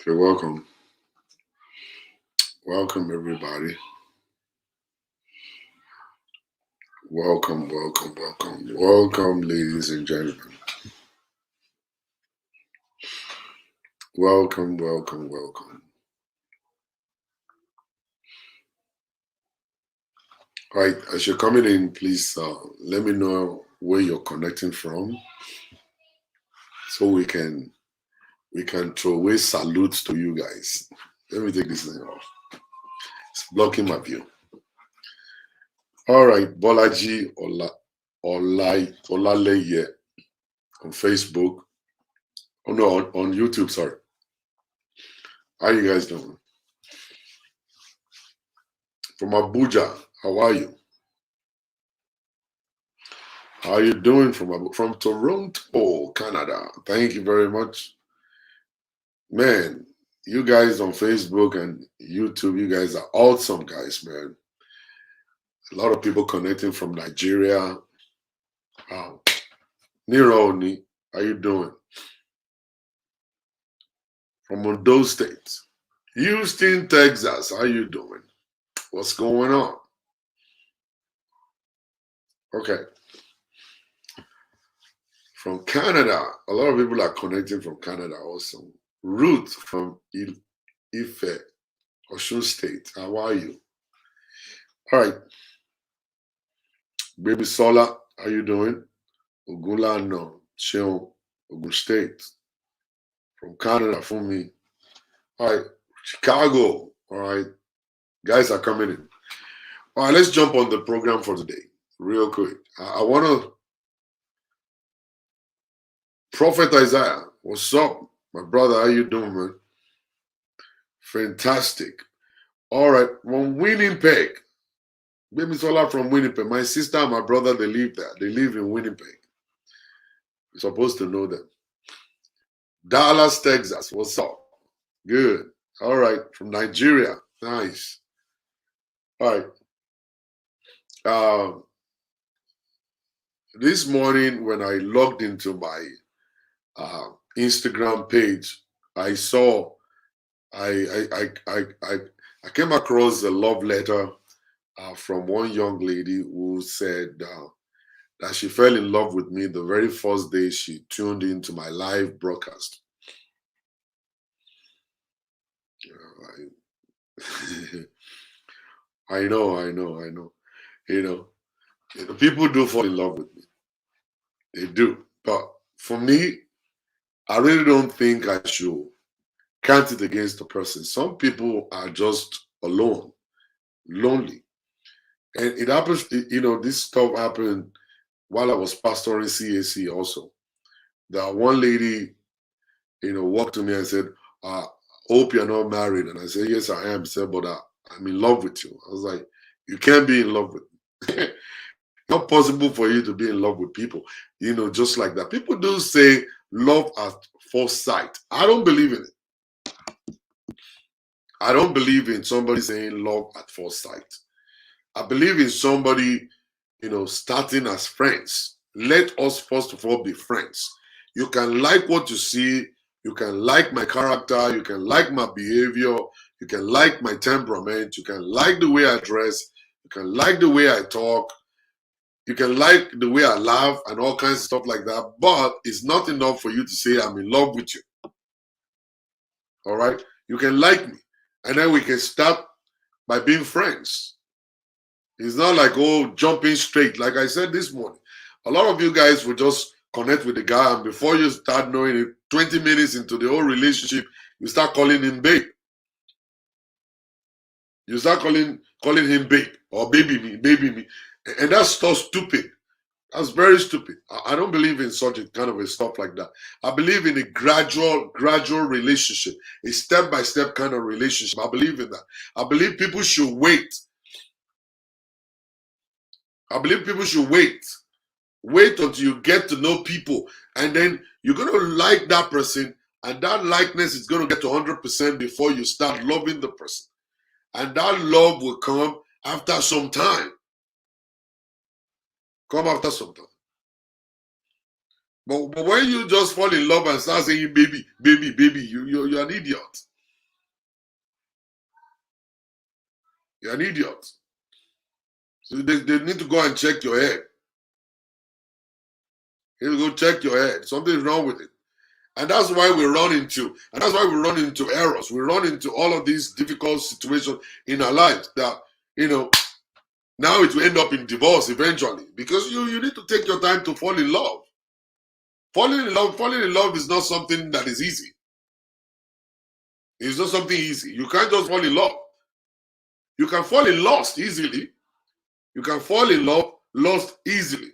Okay, welcome. Welcome, everybody. Welcome, welcome, welcome. Welcome, ladies and gentlemen. Welcome, welcome, welcome. All right, as you're coming in, please let me know where you're connecting from so we can throw away salutes to you guys. Let me take this thing off. It's blocking my view. All right, Bolaji Olaleye on Facebook. Oh no, on YouTube, sorry. How you guys doing? From Abuja, how are you? How are you doing from Toronto, Canada? Thank you very much. Man, you guys on Facebook and YouTube, you guys are awesome guys, man. A lot of people connecting from Nigeria. Wow. Nero Oni, how you doing? From Ondo State. Houston, Texas, how you doing? What's going on? Okay. From Canada, a lot of people are connecting from Canada also. Ruth from Ife, Osun State, how are you? All right. Baby Sola, how you doing? Ogulano, Cheon, Ogun State. From Canada, for me. All right. Chicago, all right. Guys are coming in. All right, let's jump on the program for today real quick. I want to Prophet Isaiah, what's up, my brother? How you doing, man? Fantastic. All right, from Winnipeg. Baby Sola from Winnipeg. My sister and my brother, they live there. They live in Winnipeg. You're supposed to know them. Dallas, Texas. What's up? Good. All right, from Nigeria. Nice. All right. This morning when I logged into my Instagram page, I saw I came across a love letter from one young lady who said that she fell in love with me the very first day she tuned into my live broadcast. I know. People do fall in love with me. They do. But for me, I really don't think I should count it against the person. Some people are just alone, lonely. And it happens, this stuff happened while I was pastoring CAC also. That one lady, walked to me and said, hope you're not married. And I said, yes, I am. She said, but I'm in love with you. I was like, you can't be in love with me. Not possible for you to be in love with people, just like that. People do say love at first sight. I don't believe in it. I don't believe in somebody saying love at first sight. I believe in somebody, starting as friends. Let us first of all be friends. You can like what you see. You can like my character. You can like my behavior. You can like my temperament. You can like the way I dress. You can like the way I talk. You can like the way I laugh and all kinds of stuff like that. But it's not enough for you to say I'm in love with you. All right? You can like me. And then we can start by being friends. It's not like, jumping straight. Like I said this morning, a lot of you guys will just connect with the guy, and before you start knowing it, 20 minutes into the whole relationship, you start calling him babe. You start calling him babe or baby me. And that's so stupid. That's very stupid. I don't believe in such a kind of a stuff like that. I believe in a gradual relationship, a step-by-step kind of relationship. I believe in that. I believe people should wait. Wait until you get to know people, and then you're going to like that person, and that likeness is going to get to 100% before you start loving the person. And that love will come after some time. But when you just fall in love and start saying baby, you're an idiot. You're an idiot. So they need to go and check your head. You need to go check your head. Something's wrong with it. And that's why we run into errors. We run into all of these difficult situations in our lives that, now it will end up in divorce eventually. Because you need to take your time to fall in love. Falling in love is not something that is easy. It's not something easy. You can't just fall in love. You can fall in lust easily. You can fall in lust easily.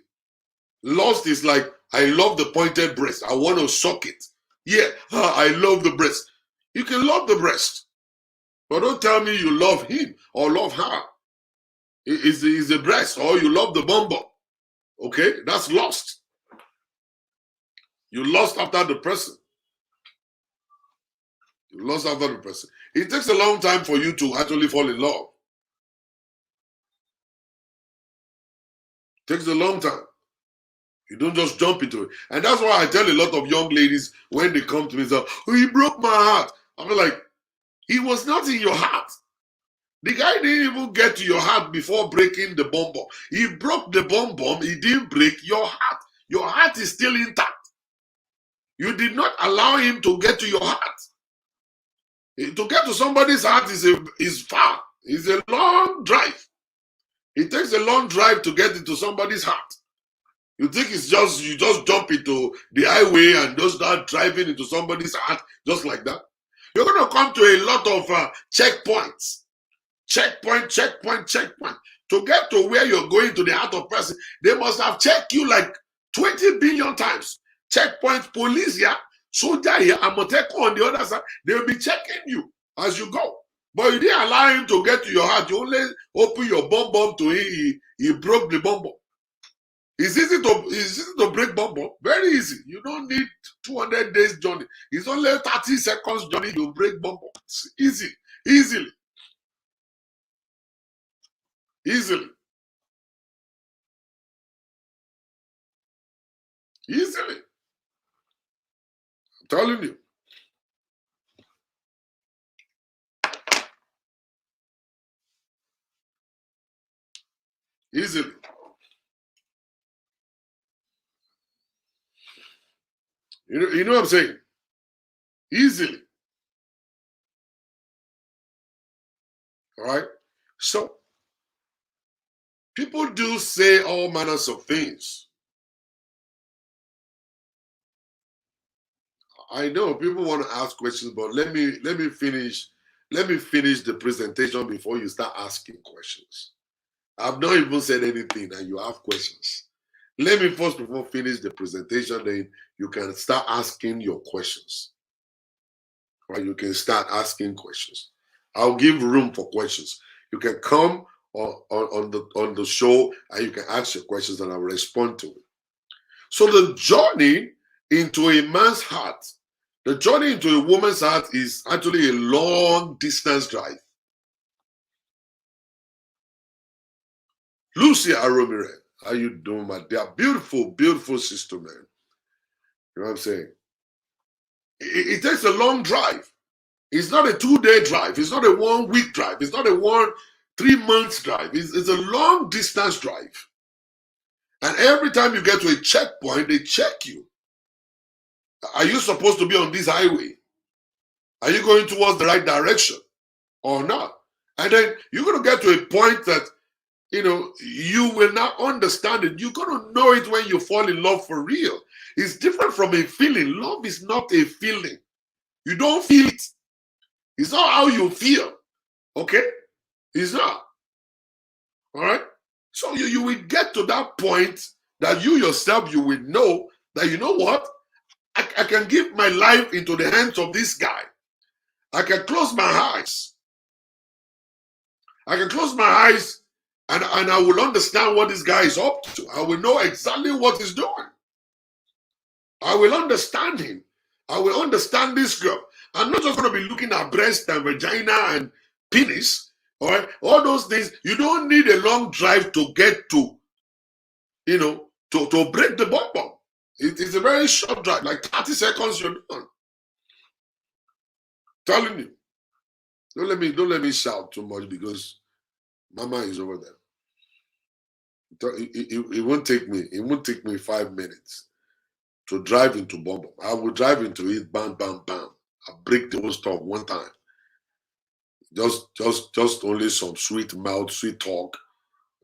Lust is like, I love the pointed breast. I want to suck it. Yeah, I love the breast. You can love the breast. But don't tell me you love him or love her. It's the breast, or you love the bum bum. Okay? That's lust. You lust after the person. You lust after the person. It takes a long time for you to actually fall in love. It takes a long time. You don't just jump into it. And that's why I tell a lot of young ladies when they come to me and say, oh, he broke my heart. I'm like, he was not in your heart. The guy didn't even get to your heart before breaking the bum bum. He broke the bum bum. He didn't break your heart. Your heart is still intact. You did not allow him to get to your heart. To get to somebody's heart is far. It's a long drive. It takes a long drive to get into somebody's heart. You think you just jump into the highway and just start driving into somebody's heart just like that? You're going to come to a lot of checkpoints. Checkpoint. To get to where you're going to the heart of person, they must have checked you like 20 billion times. Checkpoint, police here, soldier here, Amoteco on the other side, they'll be checking you as you go. But you didn't allow him to get to your heart. You only open your bum bum to him. He broke the bum bum. It's easy to break bum bum. Very easy. You don't need 200 days journey. It's only 30 seconds journey. You break bum bum. It's easy. Easily. Easily. Easily. I'm telling you. Easily. You know what I'm saying? Easily. All right? So, people do say all manners of things. I know people want to ask questions, but let me finish the presentation before you start asking questions. I've not even said anything and you have questions. Let me first of all finish the presentation, then you can start asking your questions. Right? You can start asking questions. I'll give room for questions. You can come on the show and you can ask your questions and I'll respond to it. So the journey into a man's heart, the journey into a woman's heart is actually a long distance drive. Lucia Aromire, how you doing, my dear? Beautiful, beautiful sister, man. You know what I'm saying? It takes a long drive. It's not a 2-day drive. It's not a 1-week drive. It's not a 3 months drive. It's a long distance drive. And every time you get to a checkpoint, they check you. Are you supposed to be on this highway? Are you going towards the right direction or not? And then you're going to get to a point that, you will not understand it. You're going to know it when you fall in love for real. It's different from a feeling. Love is not a feeling. You don't feel it. It's not how you feel. Okay? It's not. All right? So you will get to that point that you yourself, you will know that, you know what? I can give my life into the hands of this guy. I can close my eyes. I can close my eyes and I will understand what this guy is up to. I will know exactly what he's doing. I will understand him. I will understand this girl. I'm not just going to be looking at breast and vagina and penis. All right? All those things. You don't need a long drive to get to, to break the bum bum. It's a very short drive, like 30 seconds you're done. Telling you. Don't let me shout too much because Mama is over there. It won't take me. It won't take me 5 minutes to drive into Bomb. I will drive into it. Bam, bam, bam. I break the whole stuff one time. Just only some sweet mouth, sweet talk.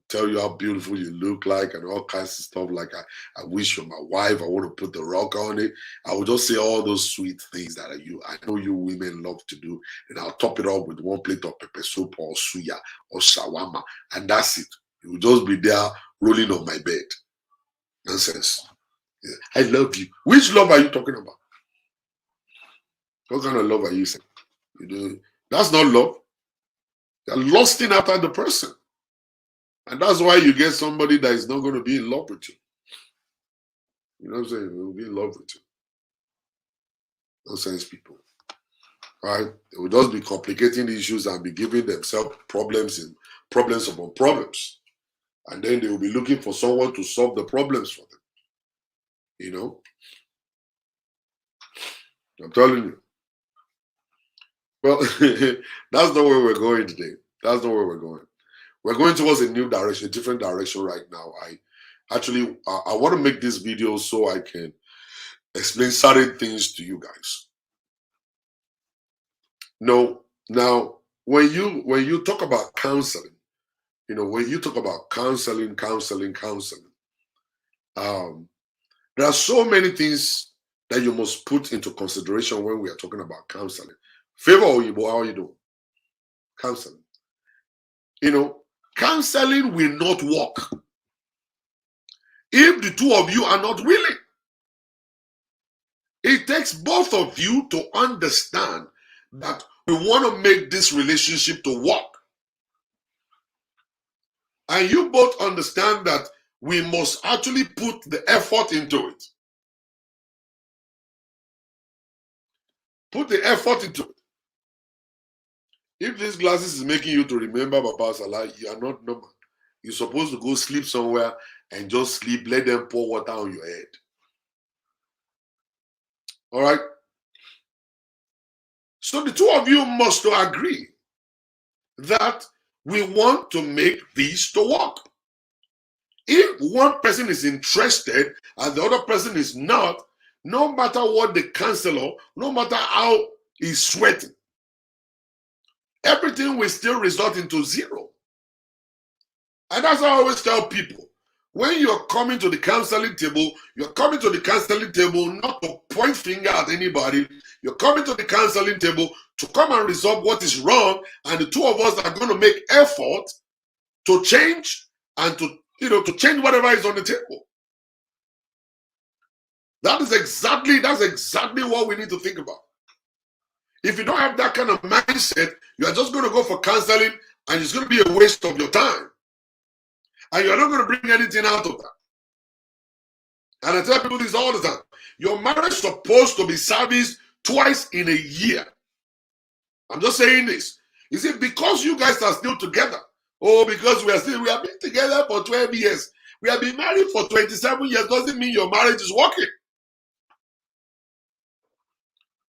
Tell you how beautiful you look like and all kinds of stuff like I wish you're my wife. I want to put the rock on it. I will just say all those sweet things that I know you women love to do. And I'll top it up with one plate of pepper soup or suya or shawarma. And that's it. You will just be there rolling on my bed. Nonsense. Yeah. I love you. Which love are you talking about? What kind of love are you saying? You know, that's not love. You're lusting after the person. And that's why you get somebody that is not going to be in love with you. You know what I'm saying? They will be in love with you. Nonsense people. Right? They will just be complicating the issues and be giving themselves problems and problems upon problems. And then they will be looking for someone to solve the problems for them. You know? I'm telling you. Well, that's not where we're going today. That's not where we're going. We're going towards a new direction, a different direction right now. I want to make this video so I can explain certain things to you guys. No, now when you talk about counseling, you know, when you talk about counseling, there are so many things that you must put into consideration when we are talking about counseling. Favor Oyibo, how are you doing? Counseling. You know, counseling will not work if the two of you are not willing. It takes both of you to understand that we want to make this relationship to work. And you both understand that we must actually put the effort into it. Put the effort into it. If these glasses is making you to remember Baba Salah, you are not normal. You're supposed to go sleep somewhere and just sleep. Let them pour water on your head. All right? So the two of you must agree that we want to make this to work. If one person is interested and the other person is not, no matter what the counselor, no matter how he's sweating, everything will still result into zero. And that's how I always tell people. When you're coming to the counseling table, you're coming to the counseling table not to point finger at anybody. You're coming to the counseling table to come and resolve what is wrong. And the two of us are going to make effort to change and to change whatever is on the table. That's exactly what we need to think about. If you don't have that kind of mindset, you are just going to go for counseling and it's going to be a waste of your time. And you're not going to bring anything out of that. And I tell people this all the time. Your marriage is supposed to be serviced twice in a year. I'm just saying this. Is it because you guys are still together? Oh, because we have been together for 12 years. We have been married for 27 years. Doesn't mean your marriage is working.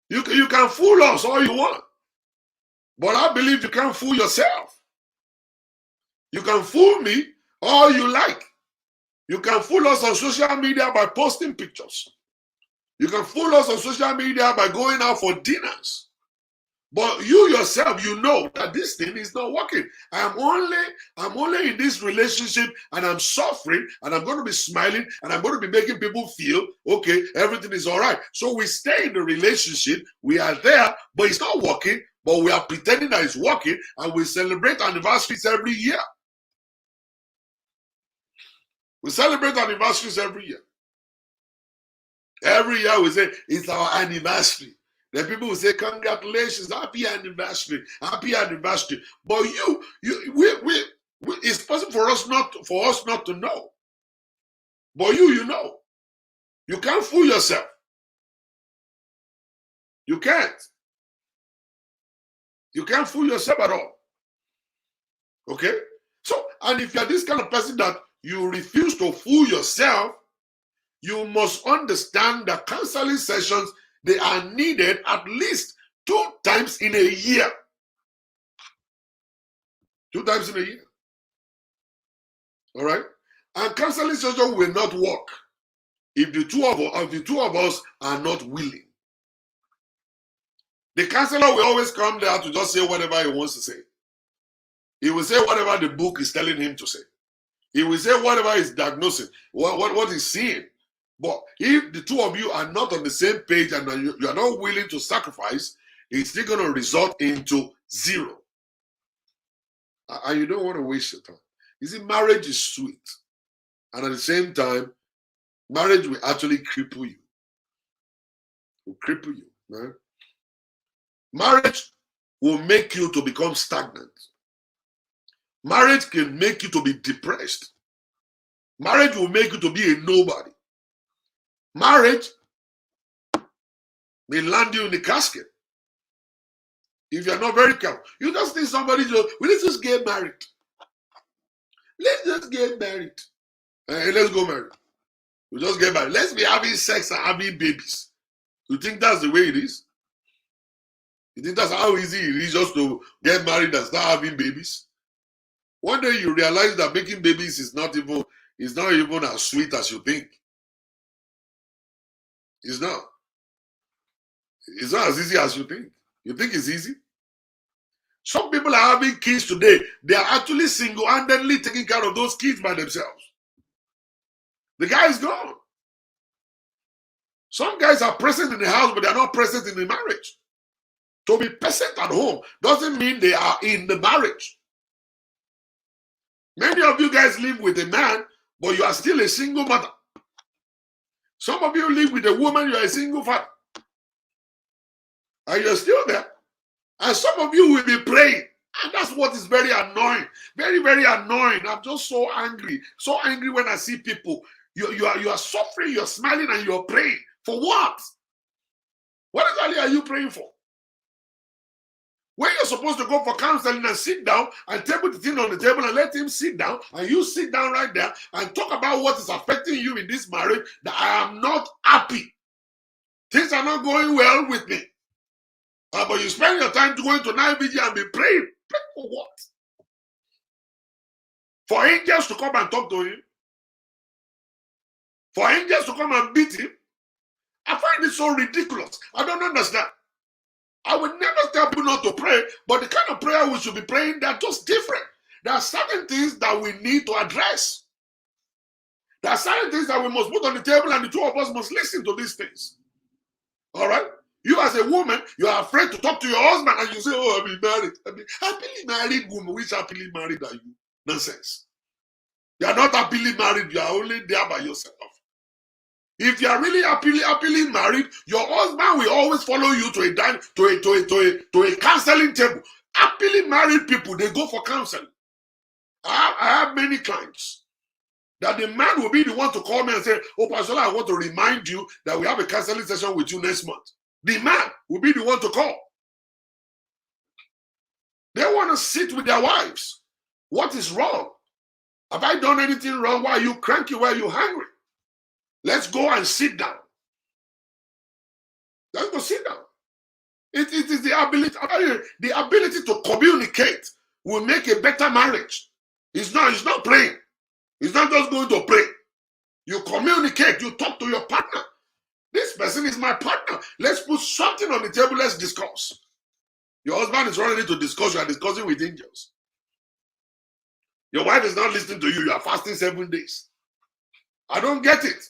You can fool us all you want. But I believe you can't fool yourself. You can fool me all you like. You can fool us on social media by posting pictures. You can fool us on social media by going out for dinners. But you yourself, you know that this thing is not working. I'm only in this relationship and I'm suffering and I'm going to be smiling and I'm going to be making people feel, okay, everything is all right. So we stay in the relationship. We are there, but it's not working. But we are pretending that it's working and we celebrate anniversaries every year. We celebrate anniversaries every year. Every year we say, it's our anniversary. Then people will say, congratulations, happy anniversary, happy anniversary. But it's possible for us not to know. But you know. You can't fool yourself. You can't. You can't fool yourself at all. Okay? So, and if you're this kind of person that you refuse to fool yourself, you must understand that counseling sessions, they are needed at least 2 times in a year. 2 times in a year. All right? And counseling session will not work if the two of us are not willing. The counselor will always come there to just say whatever he wants to say. He will say whatever the book is telling him to say. He will say whatever he's diagnosing, what he's seeing. But if the two of you are not on the same page and you are not willing to sacrifice, it's still going to result into zero. And you don't want to waste your time. You see, marriage is sweet. And at the same time, marriage will actually cripple you. Will cripple you. Right? Marriage will make you to become stagnant. Marriage can make you to be depressed. Marriage will make you to be a nobody. Marriage may land you in the casket if you're not very careful. You just need somebody to, well, let's just get married. Let's just get married. Hey, let's go married. We just get married. Let's be having sex and having babies. You think that's the way it is? You think that's how easy it is just to get married and start having babies? One day you realize that making babies is not even as sweet as you think. It's not. It's not as easy as you think. You think it's easy? Some people are having kids today. They are actually single-handedly taking care of those kids by themselves. The guy is gone. Some guys are present in the house, but they are not present in the marriage. To be present at home doesn't mean they are in the marriage. Many of you guys live with a man, but you are still a single mother. Some of you live with a woman, you are a single father. And you're still there. And some of you will be praying. And that's what is very annoying. Very, very annoying. I'm just so angry. So angry when I see people. You are suffering, you're smiling, and you're praying. For what? What exactly are you praying for? When you're supposed to go for counseling and sit down and table the thing on the table and let him sit down, and you sit down right there and talk about what is affecting you in this marriage, that I am not happy. Things are not going well with me. But you spend your time going to night vigil and be praying. Pray for what? For angels to come and talk to him? For angels to come and beat him? I find it so ridiculous. I don't understand. I would never tell people not to pray, but the kind of prayer we should be praying, they're just different. There are certain things that we need to address. There are certain things that we must put on the table, and the two of us must listen to these things. All right? You as a woman, you are afraid to talk to your husband, and you say, oh, I've been married. Happily married woman, which happily married are you? Nonsense. You are not happily married, you are only there by yourself. If you are really happily married, your husband will always follow you to a counseling table. Happily married people, they go for counseling. I have many clients that the man will be the one to call me and say, oh, Pastor, I want to remind you that we have a counseling session with you next month. The man will be the one to call. They want to sit with their wives. What is wrong? Have I done anything wrong? Why are you cranky? Why are you hungry? Let's go and sit down. Let's go sit down. It is the ability to communicate will make a better marriage. It's not praying. It's not just going to pray. You communicate, you talk to your partner. This person is my partner. Let's put something on the table, let's discuss. Your husband is running to discuss, you are discussing with angels. Your wife is not listening to you, you are fasting 7 days. I don't get it.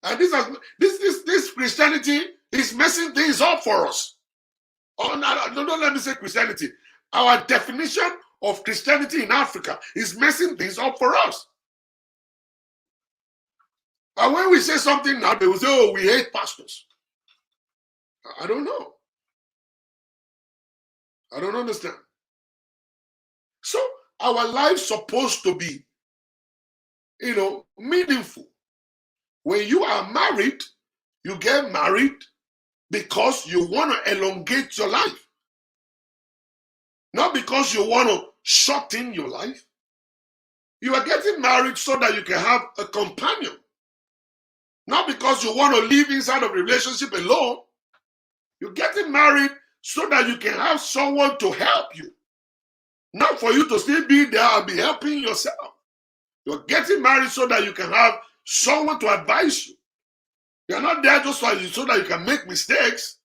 And this Christianity is messing things up for us. Oh, no, don't let me say Christianity. Our definition of Christianity in Africa is messing things up for us. And when we say something now, they will say, oh, we hate pastors. I don't know. I don't understand. So our life's supposed to be, meaningful. When you are married, you get married because you want to elongate your life. Not because you want to shorten your life. You are getting married so that you can have a companion. Not because you want to live inside of a relationship alone. You're getting married so that you can have someone to help you. Not for you to still be there and be helping yourself. You're getting married so that you can have someone to advise you. You're not there just so that you can make mistakes.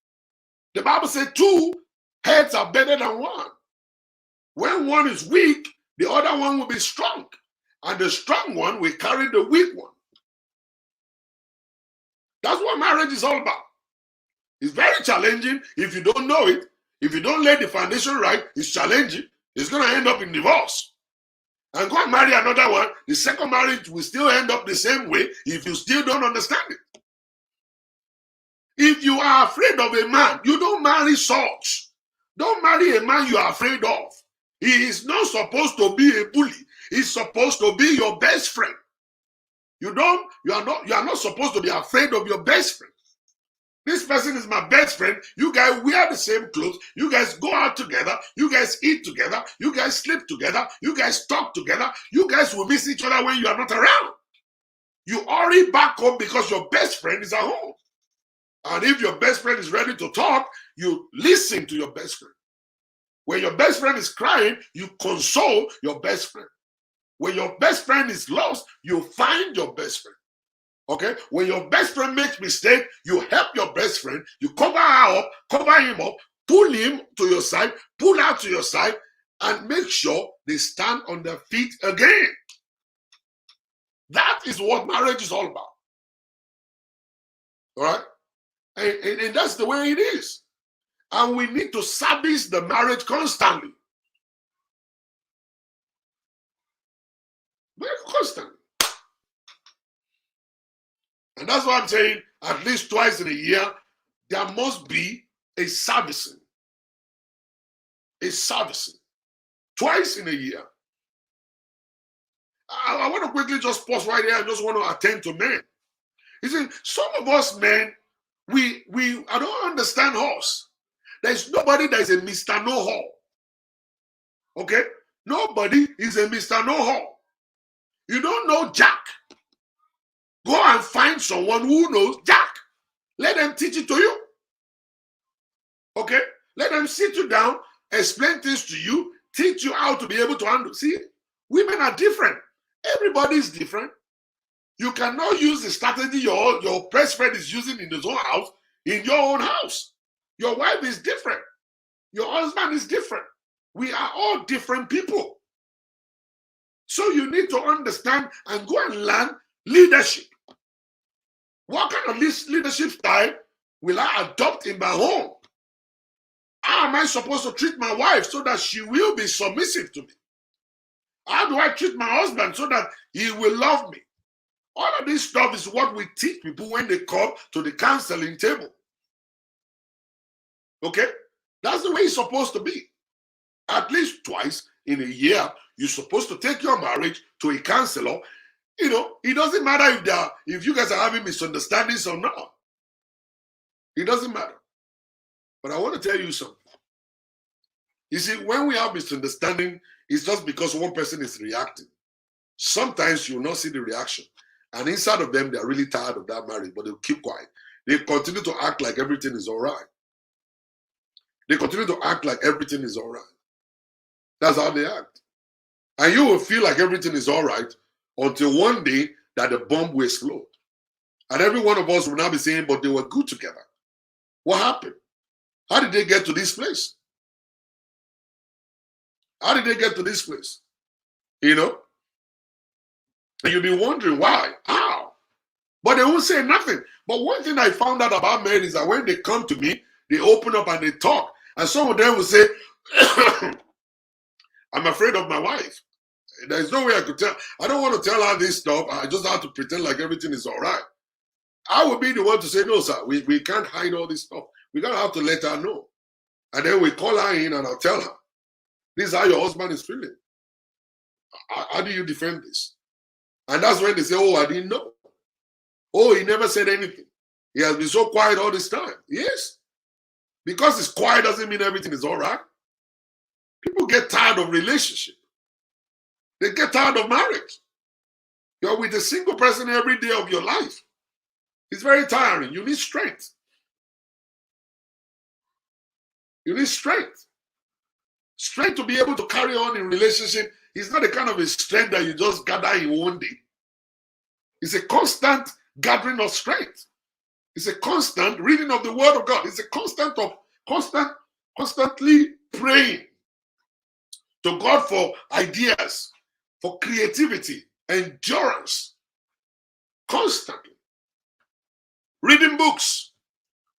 The Bible says 2 heads are better than 1. When one is weak, the other one will be strong. And the strong one will carry the weak one. That's what marriage is all about. It's very challenging if you don't know it. If you don't lay the foundation right, it's challenging. It's going to end up in divorce. And go and marry another one, the second marriage will still end up the same way if you still don't understand it. If you are afraid of a man, you don't marry such. Don't marry a man you are afraid of. He is not supposed to be a bully. He's supposed to be your best friend. You are not supposed to be afraid of your best friend. This person is my best friend. You guys wear the same clothes. You guys go out together. You guys eat together. You guys sleep together. You guys talk together. You guys will miss each other when you are not around. You hurry back home because your best friend is at home. And if your best friend is ready to talk, you listen to your best friend. When your best friend is crying, you console your best friend. When your best friend is lost, you find your best friend. Okay, when your best friend makes mistake, you help your best friend, you cover her up, cover him up, pull him to your side, pull her to your side, and make sure they stand on their feet again. That is what marriage is all about. All right? And that's the way it is. And we need to service the marriage constantly. Very constantly. And that's why I'm saying at least twice in a year, there must be a servicing. A servicing. Twice in a year. I want to quickly just pause right here. I just want to attend to men. You see, some of us men, I don't understand us. There's nobody that is a Mr. Know-How. Okay? Nobody is a Mr. Know-How. You don't know Jack. Go and find someone who knows Jack. Let them teach it to you. Okay? Let them sit you down, explain things to you, teach you how to be able to handle. See, women are different. Everybody is different. You cannot use the strategy your best friend is using in his own house, in your own house. Your wife is different. Your husband is different. We are all different people. So you need to understand and go and learn leadership. What kind of leadership style will I adopt in my home? How am I supposed to treat my wife so that she will be submissive to me? How do I treat my husband so that he will love me? All of this stuff is what we teach people when they come to the counseling table. Okay? That's the way it's supposed to be. At least twice in a year, you're supposed to take your marriage to a counselor. You know, it doesn't matter if you guys are having misunderstandings or not. It doesn't matter. But I want to tell you something. You see, when we have misunderstanding, it's just because one person is reacting. Sometimes you will not see the reaction. And inside of them, they're really tired of that marriage, but they'll keep quiet. They continue to act like everything is all right. They continue to act like everything is all right. That's how they act. And you will feel like everything is all right until one day that the bomb will explode. And every one of us will now be saying, but they were good together. What happened? How did they get to this place? How did they get to this place? You know? And you'll be wondering why, how? But they won't say nothing. But one thing I found out about men is that when they come to me, they open up and they talk. And some of them will say, I'm afraid of my wife. There's no way I could tell. I don't want to tell her this stuff. I just have to pretend like everything is all right. I would be the one to say, no, sir, we can't hide all this stuff. We're going to have to let her know. And then we call her in and I'll tell her, this is how your husband is feeling. How do you defend this? And that's when they say, oh, I didn't know. Oh, he never said anything. He has been so quiet all this time. Yes. Because it's quiet doesn't mean everything is all right. People get tired of relationship. They get tired of marriage. You're with a single person every day of your life. It's very tiring. You need strength. You need strength. Strength to be able to carry on in relationship It's not the kind of a strength that you just gather in one day. It's a constant gathering of strength. It's a constant reading of the word of God. It's a constantly praying to God for ideas, for creativity, endurance. Constantly. Reading books,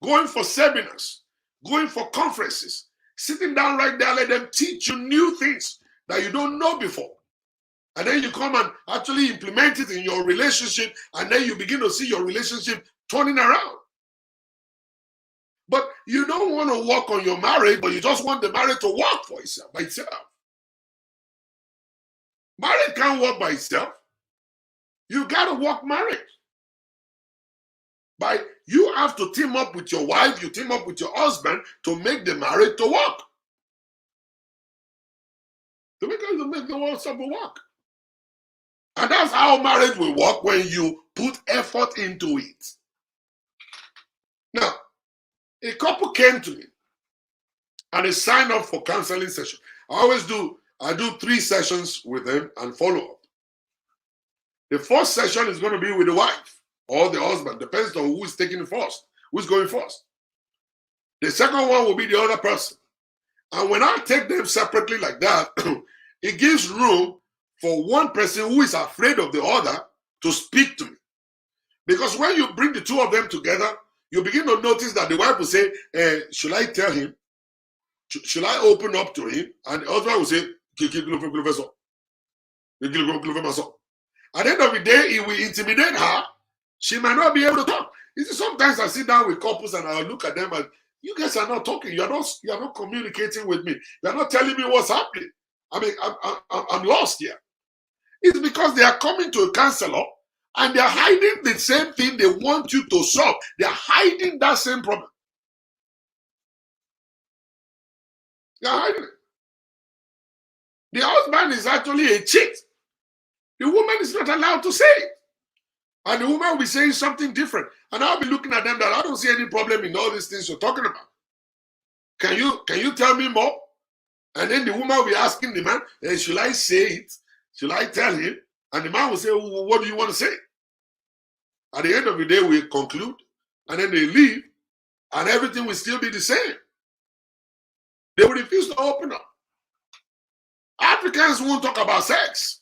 going for seminars, going for conferences, sitting down right there, let them teach you new things that you don't know before. And then you come and actually implement it in your relationship, and then you begin to see your relationship turning around. But you don't want to work on your marriage, but you just want the marriage to work for itself, by itself. Marriage can't work by itself. You got to work marriage. You have to team up with your wife, you team up with your husband to make the marriage to work. To make the whole stuff work. And that's how marriage will work, when you put effort into it. Now, a couple came to me and they signed up for counseling session. I do 3 sessions with them and follow up. The first session is going to be with the wife or the husband, depends on who is taking it first, who's going first. The second one will be the other person. And when I take them separately like that, it gives room for one person who is afraid of the other to speak to me. Because when you bring the two of them together, you begin to notice that the wife will say, should I tell him? Should I open up to him? And the husband will say, at the end of the day, it will intimidate her. She might not be able to talk. You see, sometimes I sit down with couples and I look at them and, you guys are not talking. You are not communicating with me. You are not telling me what's happening. I mean, I'm lost here. It's because they are coming to a counselor and they are hiding the same thing they want you to solve. They are hiding that same problem. They are hiding it. The husband is actually a cheat. The woman is not allowed to say it. And the woman will be saying something different. And I'll be looking at them that I don't see any problem in all these things you're talking about. Can you tell me more? And then the woman will be asking the man, should I say it? Should I tell him? And the man will say, what do you want to say? At the end of the day, we conclude, and then they leave, and everything will still be the same. They will refuse to open up. Africans won't talk about sex.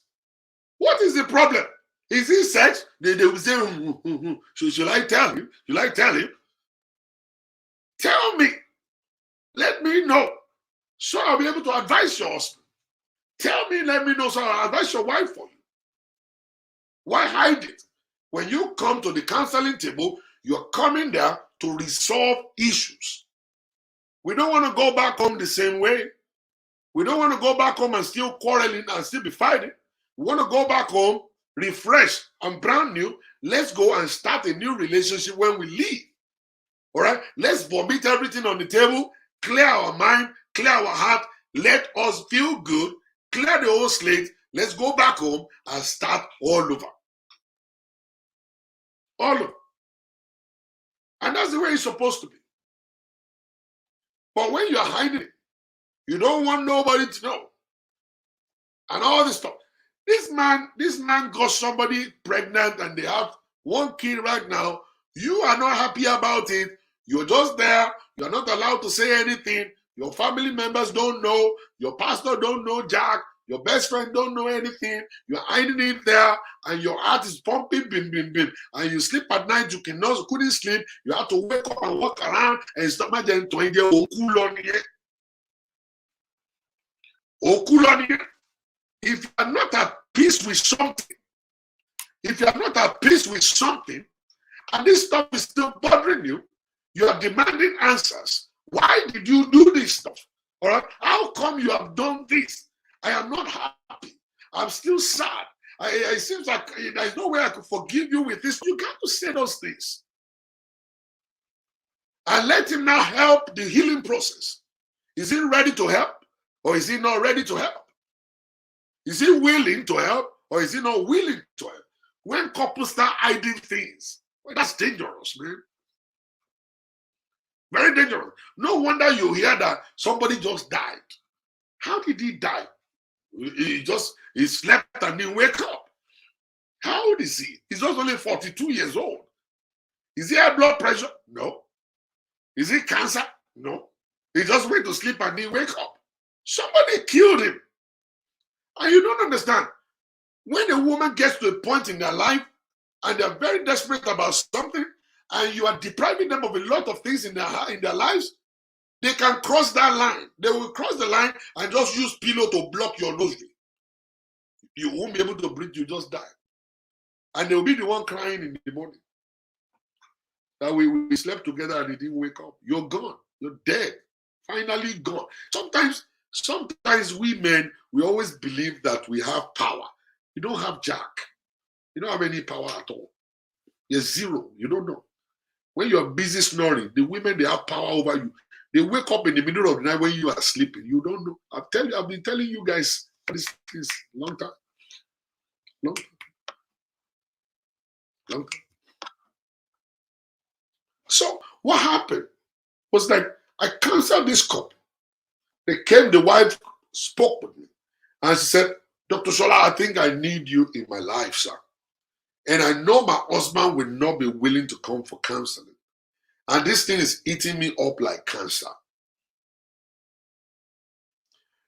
What is the problem? Is it sex? They will say, should I tell him? Should I tell him? Tell me. Let me know. So I'll be able to advise your husband. Tell me, let me know, so I'll advise your wife for you. Why hide it? When you come to the counseling table, you're coming there to resolve issues. We don't want to go back home the same way. We don't want to go back home and still quarreling and still be fighting. We want to go back home, refreshed and brand new. Let's go and start a new relationship when we leave. All right? Let's vomit everything on the table, clear our mind, clear our heart, let us feel good, clear the whole slate. Let's go back home and start all over. All over. And that's the way it's supposed to be. But when you're hiding it, you don't want nobody to know. And all this stuff. This man got somebody pregnant and they have one kid right now. You are not happy about it. You're just there. You're not allowed to say anything. Your family members don't know. Your pastor don't know Jack. Your best friend don't know anything. You're hiding it there, and your heart is pumping, bim, bim, bim. And you sleep at night, you couldn't sleep. You have to wake up and walk around and stop my gen to India. If you are not at peace with something, and this stuff is still bothering you, you are demanding answers. Why did you do this stuff? All right? How come you have done this? I am not happy. I'm still sad. It seems like there's no way I could forgive you with this. You got to say those things. And let him now help the healing process. Is he ready to help? Or is he not ready to help? Is he willing to help? Or is he not willing to help? When couples start hiding things, well, that's dangerous, man. Very dangerous. No wonder you hear that somebody just died. How did he die? He slept and didn't wake up. How old is he? He's just only 42 years old. Is he high blood pressure? No. Is he cancer? No. He just went to sleep and didn't wake up. Somebody killed him. And you don't understand. When a woman gets to a point in their life and they're very desperate about something, and you are depriving them of a lot of things in their lives, they can cross that line. They will cross the line and just use pillow to block your nostril. You won't be able to breathe, you just die. And they will be the one crying in the morning that we slept together and he didn't wake up. You're gone. You're dead. Finally gone. Sometimes we men, we always believe that we have power. You don't have jack. You don't have any power at all. You're zero. You don't know. When you're busy snoring, the women, they have power over you. They wake up in the middle of the night when you are sleeping. You don't know. I've been telling you guys this is long time. Long time. Long time. So what happened was that I counseled this couple. The wife spoke with me. And she said, Dr. Shola, I think I need you in my life, sir. And I know my husband will not be willing to come for counseling. And this thing is eating me up like cancer.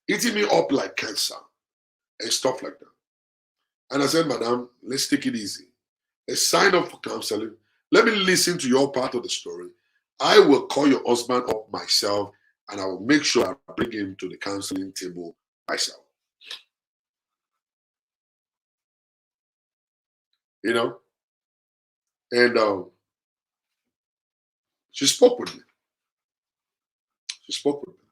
Eating me up like cancer. And stuff like that. And I said, Madam, let's take it easy. Let's sign up for counseling. Let me listen to your part of the story. I will call your husband up myself and I will make sure I bring him to the counseling table myself. You know? And she spoke with me. She spoke with me.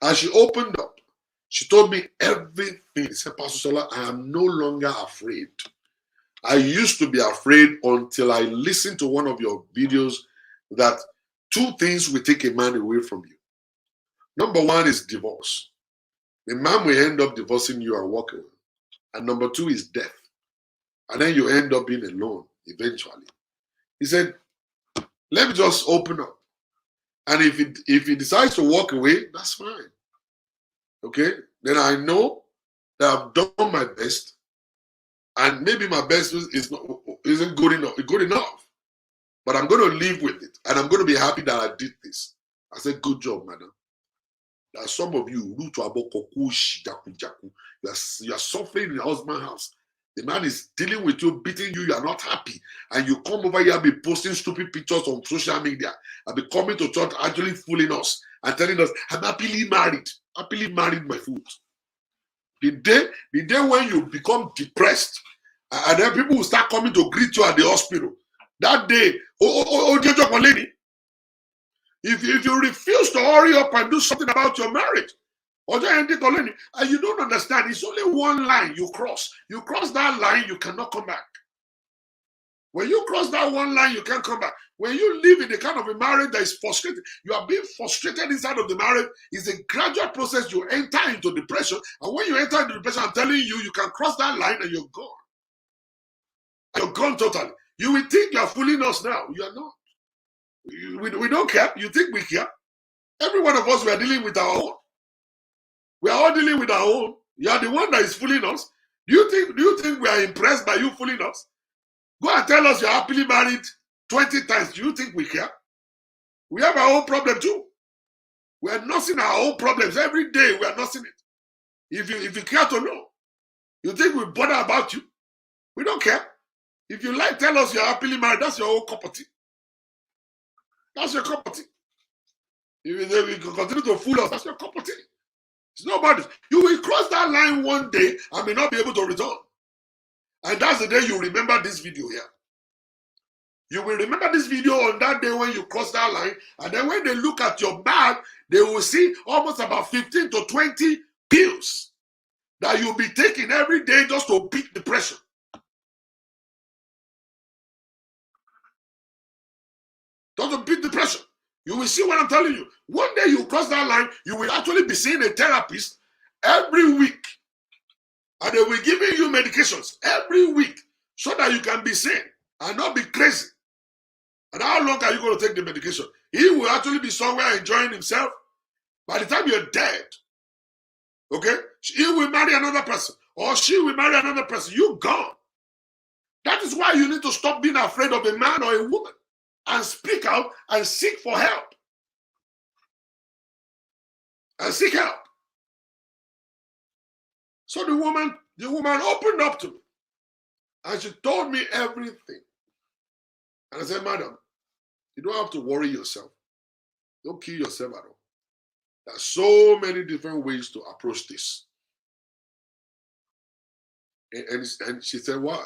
As she opened up, she told me everything. She said, Pastor Sola, I am no longer afraid. I used to be afraid until I listened to one of your videos that 2 things will take a man away from you. Number 1 is divorce. The man will end up divorcing you and walk away. And number 2 is death. And then you end up being alone eventually. He said, let me just open up. And if he decides to walk away, that's fine. Okay? Then I know that I've done my best. And maybe my best isn't good enough. But I'm going to live with it. And I'm going to be happy that I did this. I said, good job, madam. There are some of you, you are suffering in your husband's house. The man is dealing with you, beating you, you are not happy. And you come over here and be posting stupid pictures on social media and be coming to church actually fooling us and telling us, I'm happily married my food. The day when you become depressed, and then people will start coming to greet you at the hospital, that day, if you refuse to hurry up and do something about your marriage, and you don't understand, it's only one line you cross. You cross that line, you cannot come back. When you cross that one line, you can't come back. When you live in the kind of a marriage that is frustrated, you are being frustrated inside of the marriage. It's a gradual process. You enter into depression. And when you enter into depression, I'm telling you, you can cross that line and you're gone. You're gone totally. You will think you're fooling us now. You are not. We don't care. You think we care. Every one of us, we are dealing with our own. We are all dealing with our own. You are the one that is fooling us. Do you think we are impressed by you fooling us? Go and tell us you're happily married 20 times. Do you think we care? We have our own problem too. We are nursing our own problems. Every day we are nursing it. If you care to know, you think we bother about you? We don't care. If you like, tell us you're happily married. That's your own cup of tea. That's your cup of tea. If you can continue to fool us, that's your cup of tea. It's nobody's. You will cross that line one day and may not be able to return. And that's the day you remember this video here. You will remember this video on that day when you cross that line. And then when they look at your bag, they will see almost about 15 to 20 pills that you'll be taking every day just to beat depression. Just to beat depression. You will see what I'm telling you. One day you cross that line, you will actually be seeing a therapist every week. And they will be giving you medications every week so that you can be sane and not be crazy. And how long are you going to take the medication? He will actually be somewhere enjoying himself. By the time you're dead, Okay? He will marry another person, or she will marry another person. You gone. That is why you need to stop being afraid of a man or a woman and speak out and seek for help. And seek help. So the woman opened up to me and she told me everything. And I said, madam, you don't have to worry yourself. Don't kill yourself at all. There are so many different ways to approach this. And she said, why?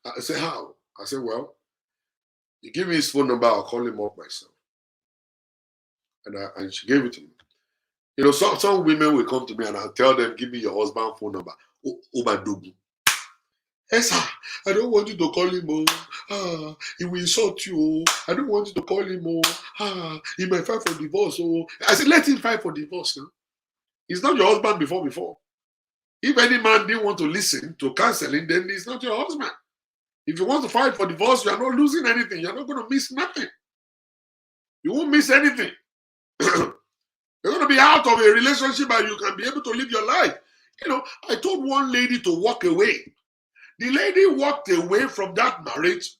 I said, how? I said, well, you give me his phone number, I'll call him up myself. And she gave it to me. You know, some women will come to me and I'll tell them, give me your husband's phone number. Obadogu. Yes, sir. I don't want you to call him. He will insult you. I don't want you to call him. He might file for divorce. I said, let him file for divorce. Huh? He's not your husband before. If any man didn't want to listen to counseling, then he's not your husband. If you want to fight for divorce, you are not losing anything. You're not going to miss nothing. You won't miss anything. You're going to be out of a relationship and you can be able to live your life. You know, I told one lady to walk away. The lady walked away from that marriage,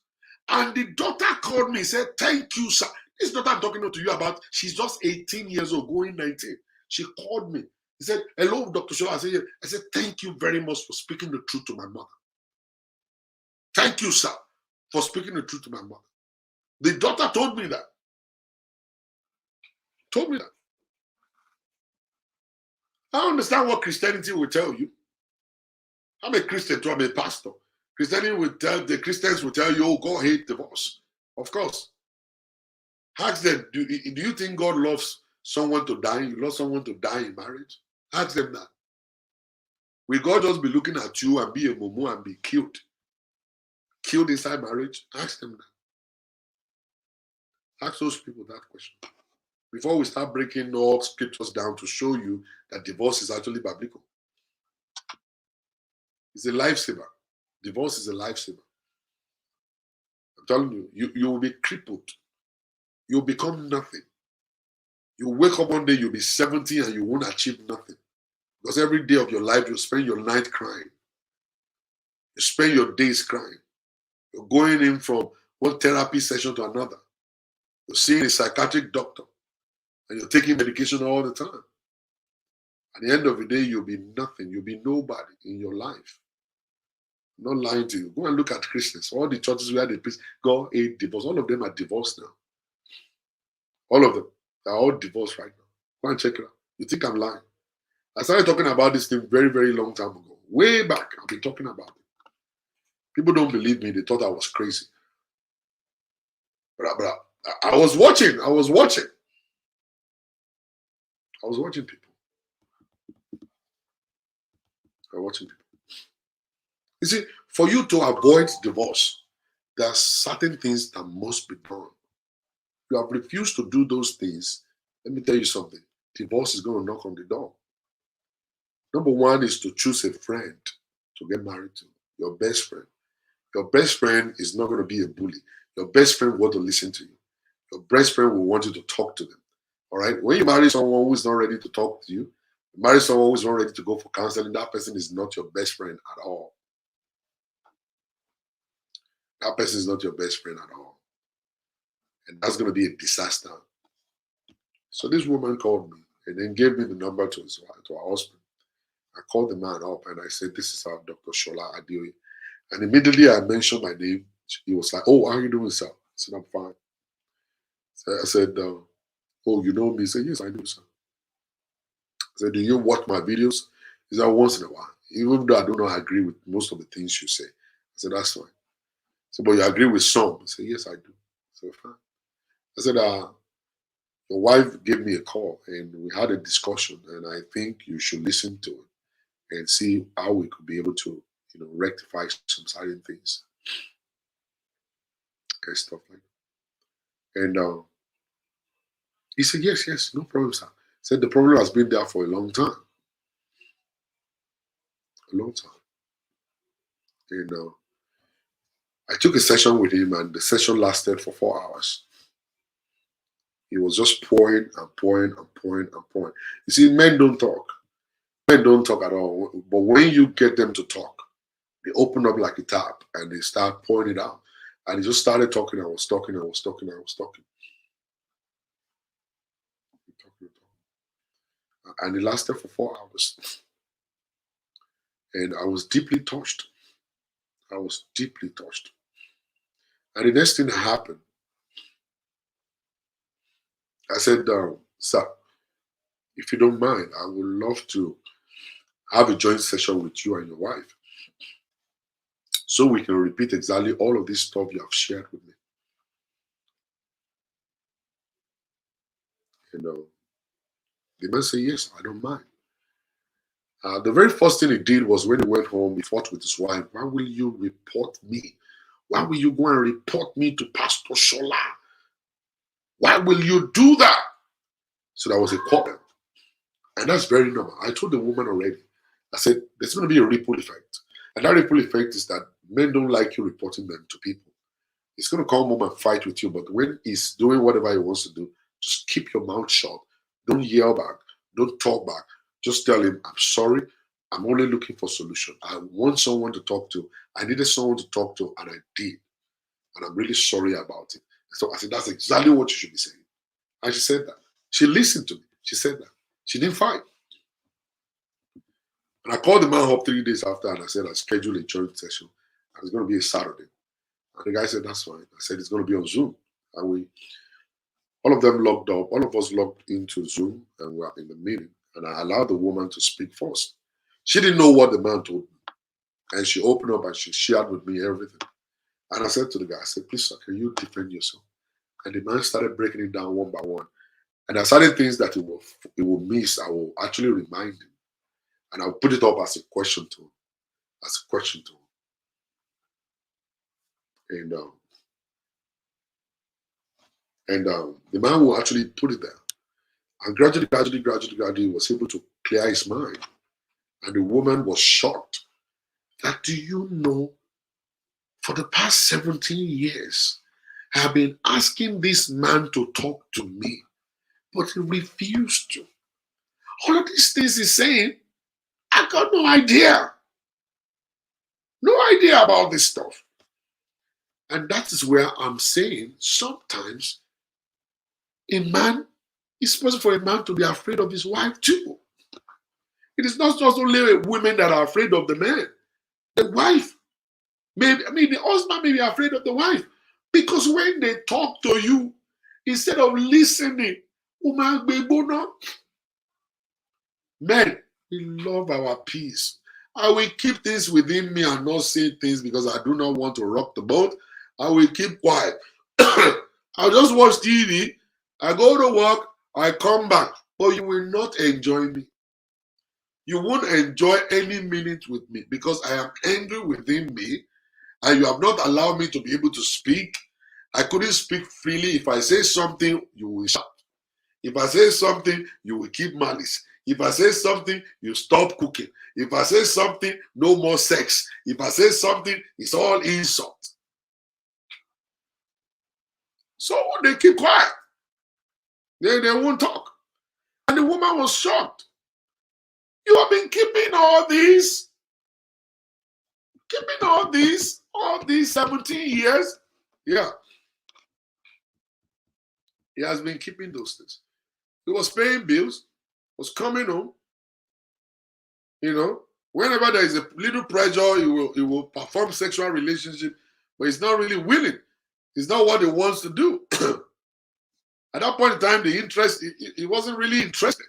and the daughter called me and said, thank you, sir. This daughter I'm talking to you about, she's just 18 years old, going 19. She called me. He said, hello, Dr. Shola. I said, thank you very much for speaking the truth to my mother. Thank you, sir, for speaking the truth to my mother. The daughter told me that. I understand what Christianity will tell you. I'm a Christian too, I'm a pastor. The Christians will tell you, oh, God hates divorce. Of course. Ask them, do you think God loves someone to die? You love someone to die in marriage? Ask them that. Will God just be looking at you and be a mumu and be killed? Killed inside marriage? Ask them that. Ask those people that question. Before we start breaking all scriptures down to show you that divorce is actually biblical. It's a lifesaver. Divorce is a lifesaver. I'm telling you, you will be crippled. You'll become nothing. You wake up one day, you'll be 70 and you won't achieve nothing. Because every day of your life, you spend your night crying. You spend your days crying. You're going in from one therapy session to another. You're seeing a psychiatric doctor. And you're taking medication all the time. At the end of the day, you'll be nothing. You'll be nobody in your life. I'm not lying to you. Go and look at Christians. All the churches where they preach, God hate divorce. All of them are divorced now. All of them. They're all divorced right now. Go and check it out. You think I'm lying? I started talking about this thing very, very long time ago. Way back, I've been talking about it. People don't believe me. They thought I was crazy. But I was watching. I was watching people. You see, for you to avoid divorce, there are certain things that must be done. You have refused to do those things. Let me tell you something. Divorce is going to knock on the door. Number one is to choose a friend to get married to, your best friend. Your best friend is not going to be a bully. Your best friend will want to listen to you. Your best friend will want you to talk to them. All right? When you marry someone who is not ready to talk to you, marry someone who is not ready to go for counseling, that person is not your best friend at all. That person is not your best friend at all. And that's going to be a disaster. So this woman called me and then gave me the number to her husband. I called the man up and I said, this is our Dr. Shola Adeoye. And immediately I mentioned my name. He was like, oh, how are you doing, sir? I said, I'm fine. So I said, oh, you know me? He said, yes, I do, sir. I said, do you watch my videos? He said, once in a while. Even though I do not agree with most of the things you say. I said, that's fine. I said, but you agree with some? I said, yes, I do. I said, fine. I said, your wife gave me a call and we had a discussion and I think you should listen to it and see how we could be able to, rectify some certain things and stuff like that. And he said, yes, no problem, sir. He said the problem has been there for a long time. And I took a session with him and the session lasted for 4 hours. He was just pouring and pouring and pouring and pouring. You see, men don't talk. Men don't talk at all. But when you get them to talk, they open up like a tap and they start pouring it out. And he just started talking. I was talking. I was talking. I was talking. And it lasted for 4 hours. And I was deeply touched. I was deeply touched. And the next thing that happened, I said, sir, if you don't mind, I would love to have a joint session with you and your wife so we can repeat exactly all of this stuff you have shared with me. You know, the man said, yes, I don't mind. The very first thing he did was when he went home, he fought with his wife. Why will you report me? Why will you go and report me to Pastor Shola? Why will you do that? So that was a quarrel. And that's very normal. I told the woman already. I said, there's going to be a ripple effect. And that ripple effect is that men don't like you reporting them to people. He's going to come home and fight with you. But when he's doing whatever he wants to do, just keep your mouth shut. Don't yell back. Don't talk back. Just tell him, I'm sorry. I'm only looking for solution. I want someone to talk to. I needed someone to talk to, and I did. And I'm really sorry about it. So I said, that's exactly what you should be saying. And she said that. She listened to me. She said that. She didn't fight. And I called the man up 3 days after and I said, I scheduled a joint session. And it's going to be a Saturday. And the guy said, that's fine. I said, it's going to be on Zoom. And all of them logged up, all of us logged into Zoom and we were in the meeting. And I allowed the woman to speak first. She didn't know what the man told me. And she opened up and she shared with me everything. And I said to the guy, I said, please, sir, can you defend yourself? And the man started breaking it down one by one. And there are certain things that he will miss. I will actually remind him. And I'll put it up as a question to him. As a question to him. And the man will actually put it there. And gradually was able to clear his mind. And the woman was shocked that, do you know, for the past 17 years, I have been asking this man to talk to me, but he refused to. All of these things he's saying, I got no idea. No idea about this stuff. And that is where I'm saying sometimes it's possible for a man to be afraid of his wife too. It is not just only women that are afraid of the man. The wife, the husband may be afraid of the wife. Because when they talk to you, instead of listening, men, we love our peace. I will keep things within me and not say things because I do not want to rock the boat. I will keep quiet. I'll just watch TV. I go to work. I come back. But you will not enjoy me. You won't enjoy any minute with me because I am angry within me and you have not allowed me to be able to speak. I couldn't speak freely. If I say something, you will shout. If I say something, you will keep malice. If I say something, you stop cooking. If I say something, no more sex. If I say something, it's all insult. So they keep quiet. They won't talk. And the woman was shocked. You have been keeping all these 17 years. Yeah. He has been keeping those things. He was paying bills, was coming home. Whenever there is a little pressure, he will perform sexual relationship, but he's not really willing. It's not what he wants to do. At that point in time, the interest, he wasn't really interested.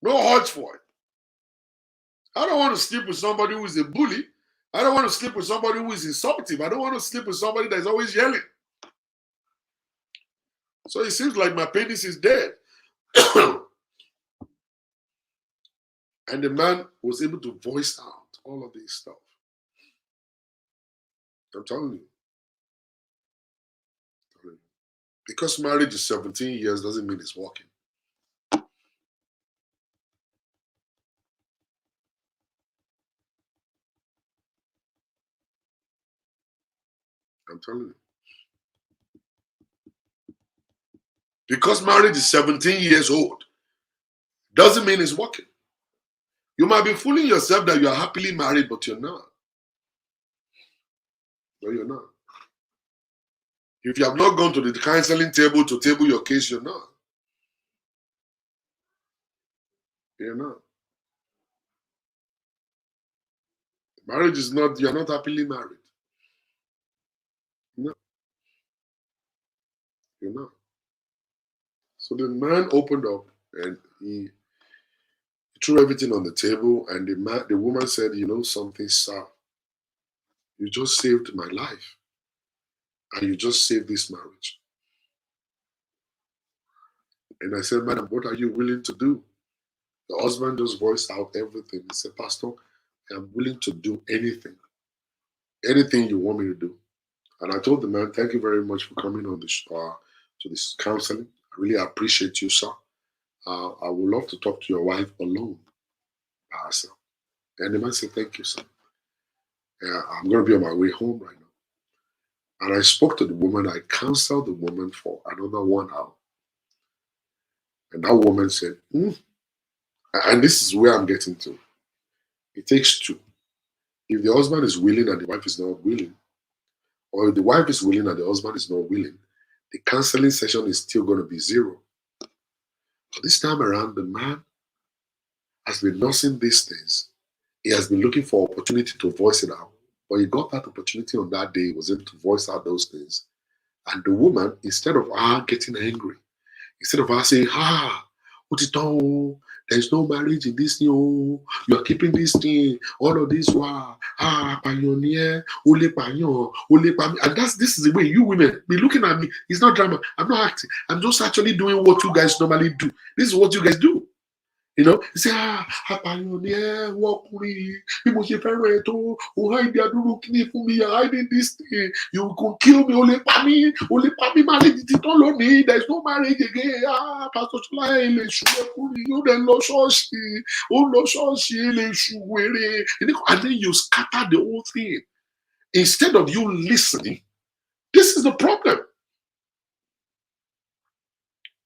No urge for it. I don't want to sleep with somebody who is a bully. I don't want to sleep with somebody who is insulting. I don't want to sleep with somebody that is always yelling. So it seems like my penis is dead. And the man was able to voice out all of this stuff. I'm telling you. Because marriage is 17 years doesn't mean it's working. I'm telling you. Because marriage is 17 years old, doesn't mean it's working. You might be fooling yourself that you are happily married, but you're not. No, you're not. If you have not gone to the counseling table to table your case, you're not. You're not. Marriage is not, you're not happily married. No, you're not. So the man opened up and he threw everything on the table, and the woman said, "You know something, sir? You just saved my life, and you just saved this marriage." And I said, "Madam, what are you willing to do?" The husband just voiced out everything. He said, "Pastor, I am willing to do anything, anything you want me to do." And I told the man, "Thank you very much for coming on to this counseling. I really appreciate you, sir. I would love to talk to your wife alone by herself." And the man said, "Thank you, sir. Yeah, I'm going to be on my way home right now." And I spoke to the woman. I counseled the woman for another 1 hour. And that woman said, and this is where I'm getting to. It takes two. If the husband is willing and the wife is not willing, or if the wife is willing and the husband is not willing, the counseling session is still going to be zero. But this time around, the man has been nursing these things. He has been looking for opportunity to voice it out. But he got that opportunity on that day. He was able to voice out those things. And the woman, instead of her getting angry, instead of her saying, what is done? There's no marriage in this thing. Oh, you are keeping this thing. All of this, pioneer, ole panion, ole pami. And this is the way you women be looking at me. It's not drama. I'm not acting. I'm just actually doing what you guys normally do. This is what you guys do. You know, you say, pioneer, walk me. People say, to hide their me, you're hiding this thing. You can kill me, only pami, marriage, there's no marriage again. Pastor Chula, you then no church, no church, and then you scatter the whole thing. Instead of you listening, this is the problem.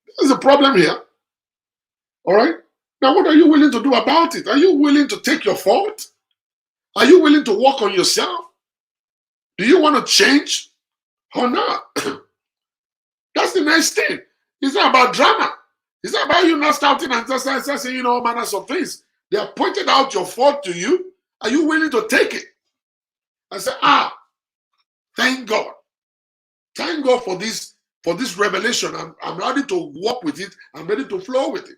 This is the problem here. All right? Now, what are you willing to do about it? Are you willing to take your fault? Are you willing to work on yourself? Do you want to change or not? That's the next thing. It's not about drama. It's not about you not shouting and just saying all manners of things. They have pointed out your fault to you. Are you willing to take it? And say, thank God. Thank God for this revelation. I'm ready to walk with it. I'm ready to flow with it.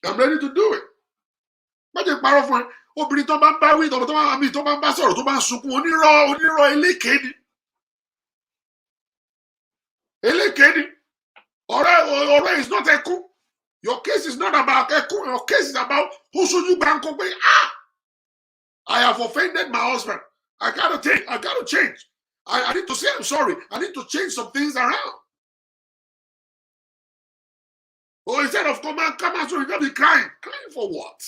I'm ready to do it. Má jẹ́ parọ́ fún ẹ, obìnrin tó bá ń bá wí, tó bá ń bá sọ̀rọ̀, tó bá ń sunkún, onírọ́ eléke ni. Eléke ni. Ọ̀rẹ́ is not ẹkún. Your case is not about ẹkún. Your case is about who should you bank on. I have offended my husband. I gotta change. I need to say I'm sorry. I need to change some things around. Or instead of come out, so you gotta be crying. Crying for what?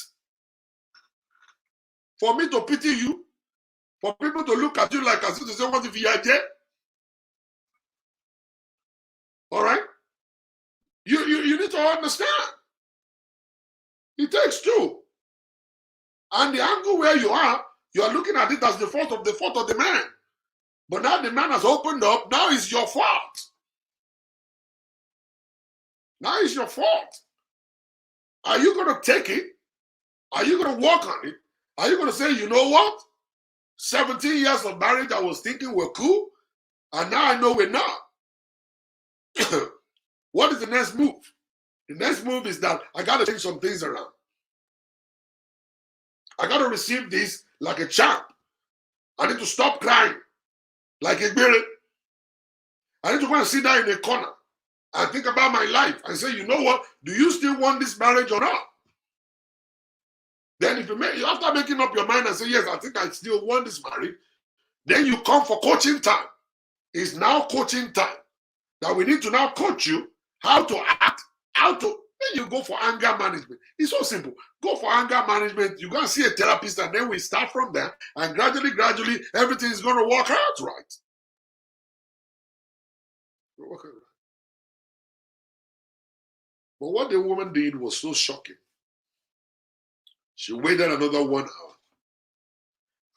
For me to pity you? For people to look at you like as if to say, what if you are dead? All right? You need to understand. It takes two. And the angle where you are looking at it as the fault of the man. But now the man has opened up. Now it's your fault. Now it's your fault. Are you going to take it? Are you going to work on it? Are you going to say, you know what? 17 years of marriage, I was thinking we're cool. And now I know we're not. What is the next move? The next move is that I got to change some things around. I got to receive this like a champ. I need to stop crying like a baby. I need to go and sit down in a corner and think about my life and say, you know what? Do you still want this marriage or not? Then if you after making up your mind and say, yes, I think I still want this marriage, then you come for coaching time. It's now coaching time. That we need to now coach you how to act, then you go for anger management. It's so simple. Go for anger management. You go and see a therapist, and then we start from there. And gradually, everything is going to work out right. But what the woman did was so shocking. She waited another 1 hour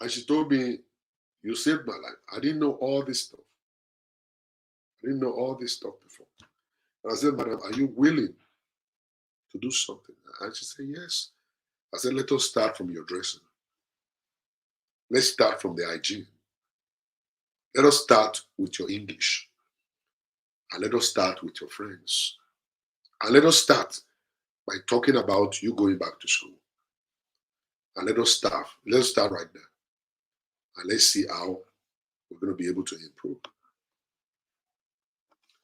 and she told me, "You saved my life. I didn't know all this stuff. I didn't know all this stuff before." And I said, "Madam, are you willing to do something?" And she said, "Yes." I said, "Let us start from your dressing. Let's start from the hygiene. Let us start with your English. And let us start with your friends. And let us start by talking about you going back to school. And let us start right now. And let's see how we're going to be able to improve."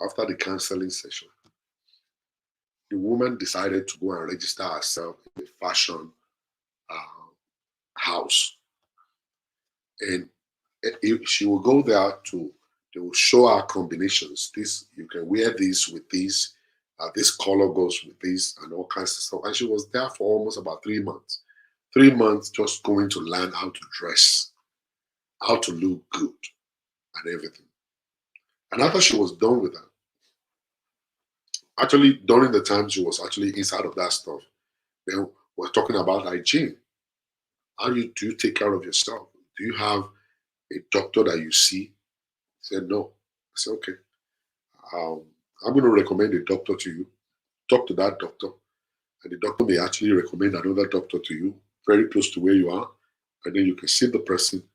After the counseling session, the woman decided to go and register herself in a fashion uh, house. And she will go there to, they will show her combinations. This, you can wear this with this color goes with this, and all kinds of stuff. And she was there for almost about 3 months. 3 months just going to learn how to dress, how to look good, and everything. And after she was done with that, actually during the time she was actually inside of that stuff, then we're talking about hygiene. How do you take care of yourself? Do you have a doctor that you see? He said, "No." I said, "Okay. Um, I'm going to recommend a doctor to you. Talk to that doctor, and the doctor may actually recommend another doctor to you, very close to where you are, and then you can see the person,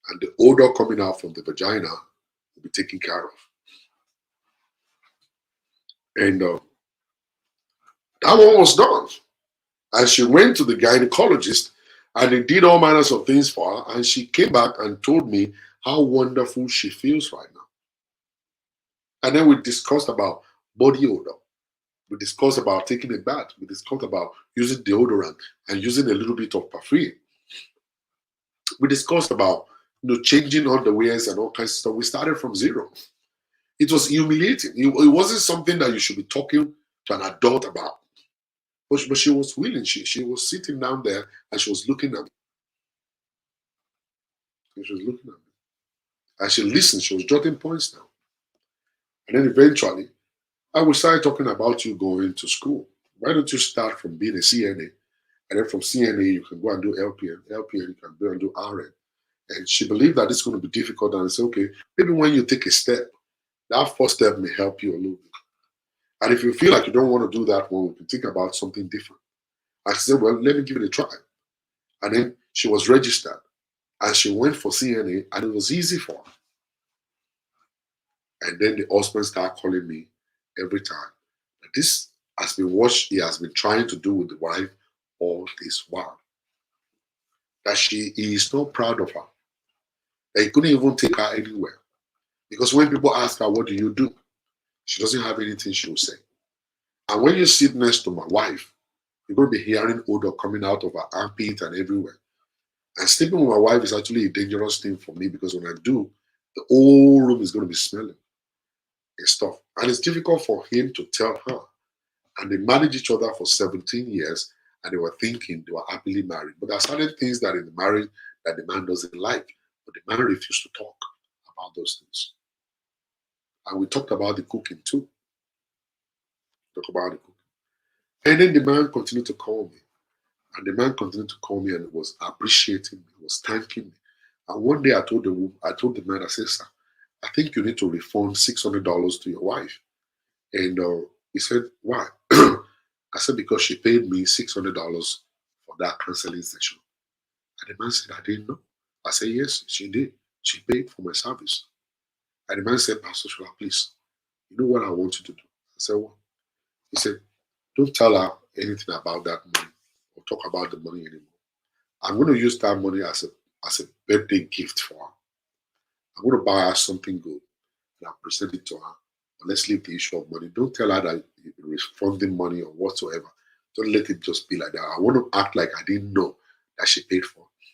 and the odor coming out from the vagina will be taken care of." And that one was done. And she went to the gynecologist, and they did all manners of things for her, and she came back and told me how wonderful she feels right now. And then we discussed about body odor. We discussed about taking a bath. We discussed about using deodorant and using a little bit of perfume. We discussed about changing underwears and all kinds of stuff. We started from zero. It was humiliating. It wasn't something that you should be talking to an adult about. But she was willing. She was sitting down there and she was looking at me. And she was looking at me. And she listened. She was jotting points down. And then eventually, I will start talking about you going to school. Why don't you start from being a CNA? And then from CNA, you can go and do LPN. LPN, you can go and do RN. And she believed that it's going to be difficult. And I said, "Okay, maybe when you take a step, that first step may help you a little bit. And if you feel like you don't want to do that one, we can think about something different." I said, "Well, let me give it a try." And then she was registered and she went for CNA, and it was easy for her. And then the husband started calling me every time. This has been what he has been trying to do with the wife all this while. That he is not proud of her. That he couldn't even take her anywhere. Because when people ask her, "What do you do?" she doesn't have anything she will say. And when you sit next to my wife, you're going to be hearing odor coming out of her armpit and everywhere. And sleeping with my wife is actually a dangerous thing for me, because when I do, the whole room is going to be smelling and stuff. And it's difficult for him to tell her. And they married each other for 17 years, and they were thinking they were happily married. But there are certain things that in the marriage that the man doesn't like, but the man refused to talk about those things. And we talked about the cooking too. Talk about the cooking. And then the man continued to call me. And the man continued to call me and was appreciating me, was thanking me. And one day I told the man, I said, "Sir, I think you need to refund $600 to your wife." And he said, "Why?" I said, "Because she paid me $600 for that counseling session." And the man said, "I didn't know." I said, "Yes, she did. She paid for my service." And the man said, "Pastor Shula, please, you know what I want you to do?" I said, "What?" He said, "Don't tell her anything about that money or talk about the money anymore. I'm going to use that money as a birthday gift for her. I'm going to buy her something good and I'll present it to her. But let's leave the issue of money. Don't tell her that you're refunding money or whatsoever. Don't let it just be like that. I want to act like I didn't know that she paid for it."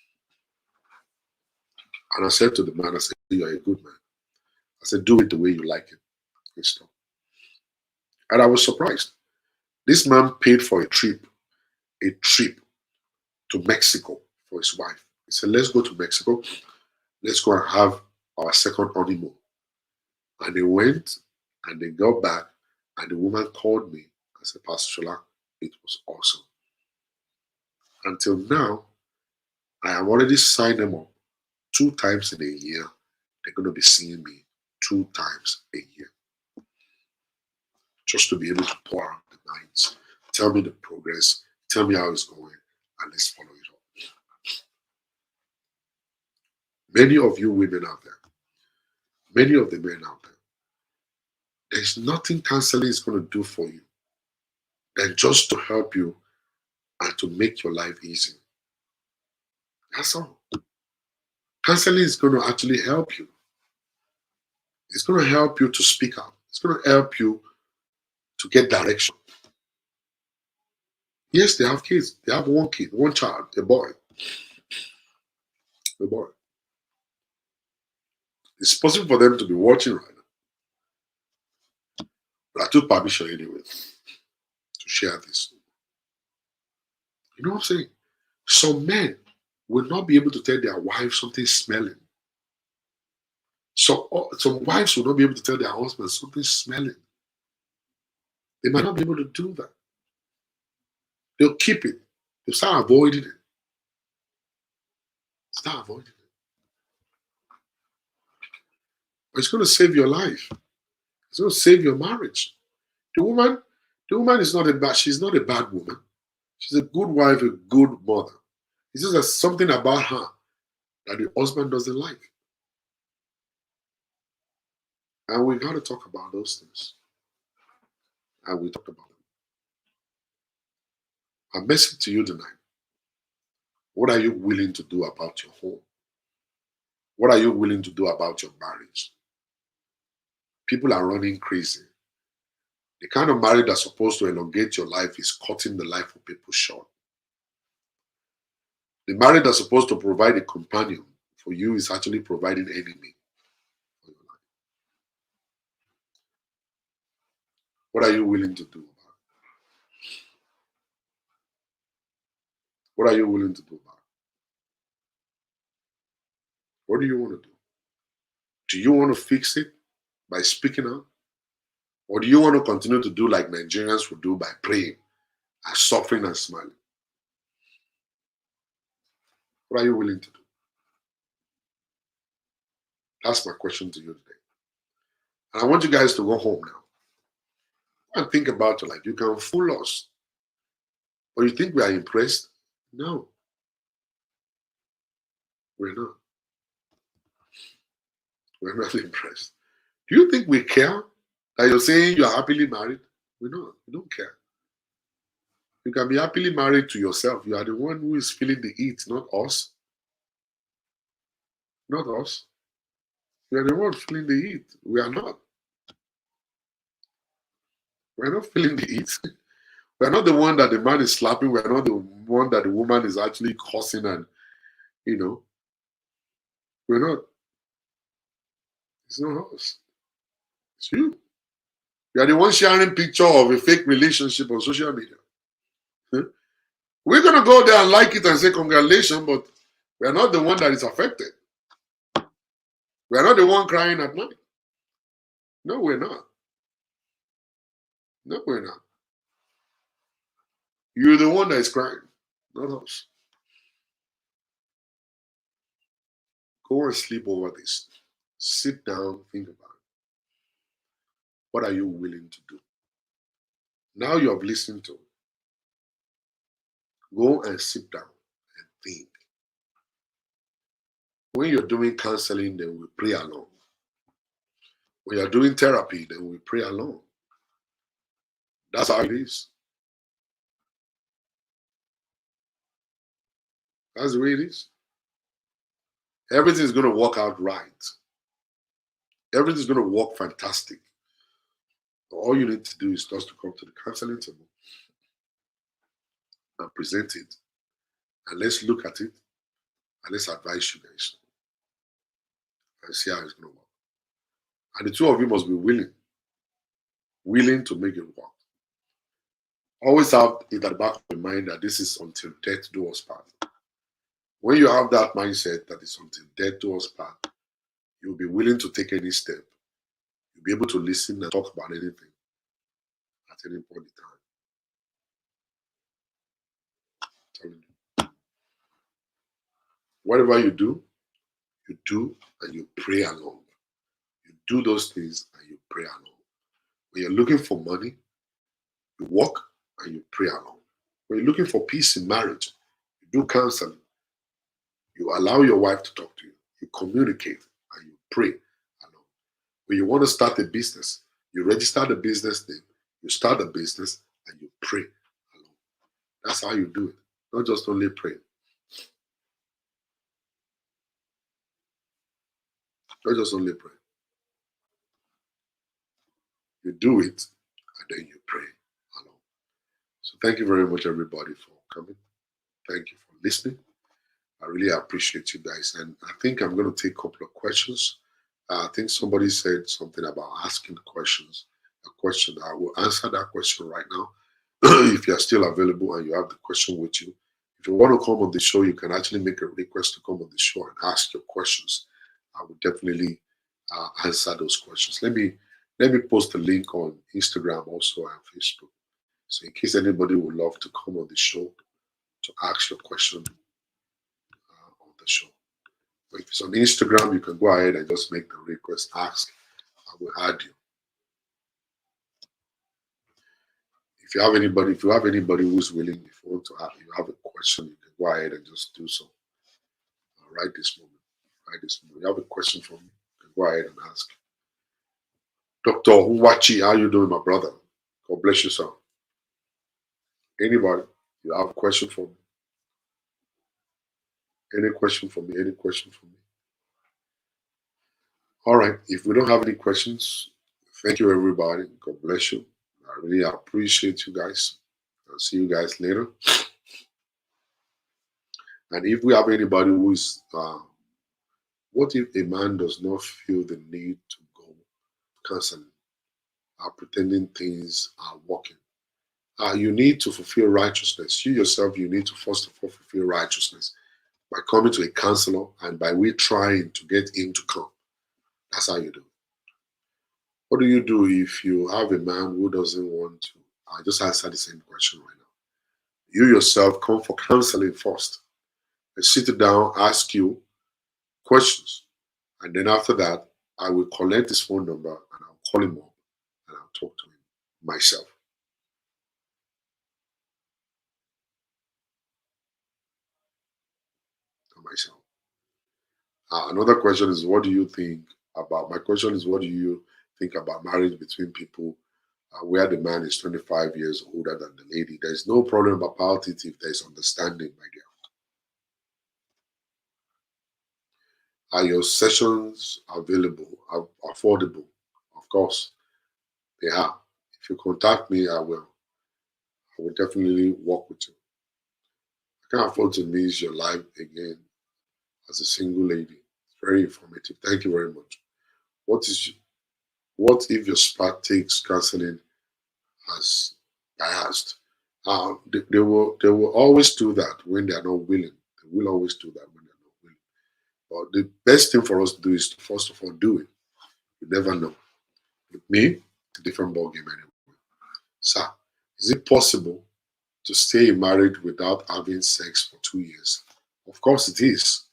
And I said to the man, I said, "You're a good man." I said, "Do it the way you like it." And stuff. And I was surprised. This man paid for a trip to Mexico for his wife. He said, "Let's go to Mexico. Let's go and have our second honeymoon." And they went and they got back, and the woman called me and said, Pastor Shola, it was awesome. Until now, I have already signed them up 2 times in a year. They're going to be seeing me 2 times a year. Just to be able to pour out the minds, tell me the progress, tell me how it's going, and let's follow it up. Many of you women out there, many of the men out there, there's nothing counseling is going to do for you than just to help you and to make your life easy. That's all. Counseling is going to actually help you. It's going to help you to speak out. It's going to help you to get direction. Yes, they have kids. They have one kid, one child, a boy. A boy. It's possible for them to be watching right now. But I took permission anyway to share this. You know what I'm saying? Some men will not be able to tell their wives something smelling. Some wives will not be able to tell their husbands something smelling. They might not be able to do that. They'll keep it. They'll start avoiding it. Start avoiding it. But it's going to save your life. It's going to save your marriage. The woman is not she's not a bad woman. She's a good wife, a good mother. It's just there's something about her that the husband doesn't like. And we got to talk about those things. And we talk about them. My message to you tonight. What are you willing to do about your home? What are you willing to do about your marriage? People are running crazy. The kind of marriage that's supposed to elongate your life is cutting the life of people short. The marriage that's supposed to provide a companion for you is actually providing enemy for your life. What are you willing to do about it? What are you willing to do about it? What do you want to do? Do you want to fix it by speaking out? Or do you want to continue to do like Nigerians would do by praying and suffering and smiling? What are you willing to do? That's my question to you today. And I want you guys to go home now and think about your life. You can fool us. Or you think we are impressed? No. We're not. We're not impressed. Do you think we care that you're saying you are happily married? We're not. We don't care. You can be happily married to yourself. You are the one who is feeling the heat, not us. Not us. We are the one feeling the heat. We are not. We're not feeling the heat. We're not the one that the man is slapping. We're not the one that the woman is actually cursing and, we're not. It's not us. It's you. You are the one sharing picture of a fake relationship on social media. We're going to go there and like it and say congratulations, but we're not the one that is affected. We're not the one crying at night. No, we're not. No, we're not. You're the one that is crying, not us. Go and sleep over this. Sit down, think about it. What are you willing to do? Now you have listened to it. Go and sit down and think. When you're doing counseling, then we pray along. When you're doing therapy, then we pray along. That's how it is. That's the way it is. Everything is going to work out right. Everything is going to work fantastic. All you need to do is just to come to the counseling table and present it. And let's look at it and let's advise you guys and see how it's going to work. And the two of you must be willing to make it work. Always have in the back of your mind that this is until death do us part. When you have that mindset that it's until death do us part, you'll be willing to take any step. You'll be able to listen and talk about anything at any point in time. telling you. Whatever you do and you pray along. You do those things and you pray along. When you're looking for money, you walk and you pray along. When you're looking for peace in marriage, you do counseling. You allow your wife to talk to you. You communicate and you pray along. When you want to start a business, you register the business name, you start the business, and you pray along. That's how you do it. Not just only pray. Not just only pray. You do it and then you pray along. So thank you very much, everybody, for coming. Thank you for listening. I really appreciate you guys. And I think I'm going to take a couple of questions. I think somebody said something about asking questions. A question, I will answer that question right now. If you're still available and you have the question with you, if you want to come on the show, you can actually make a request to come on the show and ask your questions. I will definitely answer those questions. Let me post a link on Instagram also and Facebook. So in case anybody would love to come on the show to ask your question on the show. But if it's on Instagram, you can go ahead and just make the request, ask. I will add you. If you have anybody who's willing, if you have a question, you can go ahead and just do so. Right this moment. Right this moment. You have a question for me, you can go ahead and ask. Dr. Uwachi, how you doing, my brother? God bless you, sir. Anybody, you have a question for me? Any question for me? Any question for me? All right. If we don't have any questions, thank you, everybody. God bless you. I really appreciate you guys. I'll see you guys later. And if we have anybody who is, what if a man does not feel the need to go counseling, pretending things are working? You need to fulfill righteousness. You yourself, you need to first of all fulfill righteousness by coming to a counselor and by we trying to get him to come. That's how you do it. What do you do if you have a man who doesn't want to? I just answer the same question right now. You yourself come for counseling first. I sit down, ask you questions. And then after that, I will collect his phone number and I'll call him up and I'll talk to him myself. To myself. Another question is, what do you think about? My question is, what do you think about marriage between people where the man is 25 years older than the lady? There's no problem about it if there's understanding, my dear. Are your sessions available, affordable? Of course, they are. If you contact me, I will. I will definitely work with you. I can't afford to miss your life again as a single lady. It's very informative. Thank you very much. What is what if your spouse takes counseling as biased? They will always do that when they are not willing. They will always do that when they are not willing. But the best thing for us to do is to first of all do it. You never know. With me, it's a different ballgame anyway. Sir, is it possible to stay married without having sex for 2 years? Of course it is.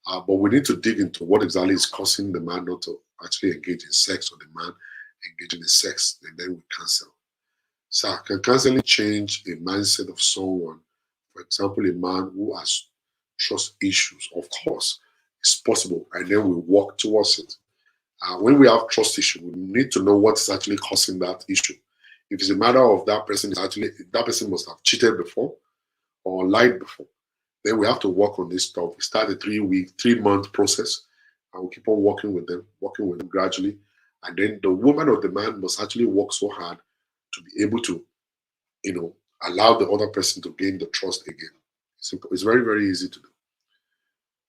But we need to dig into what exactly is causing the man not to actually engage in sex or the man engaging in sex, and then we cancel. So can counseling change a mindset of someone? For example, a man who has trust issues. Of course, it's possible, and then we work towards it. When we have trust issue, we need to know what is actually causing that issue. If it's a matter of that person must have cheated before or lied before, then we have to work on this stuff. We start a 3-week, 3-month process, and we keep on working with them gradually. And then the woman or the man must actually work so hard to be able to, allow the other person to gain the trust again. Simple. It's very, very easy to do.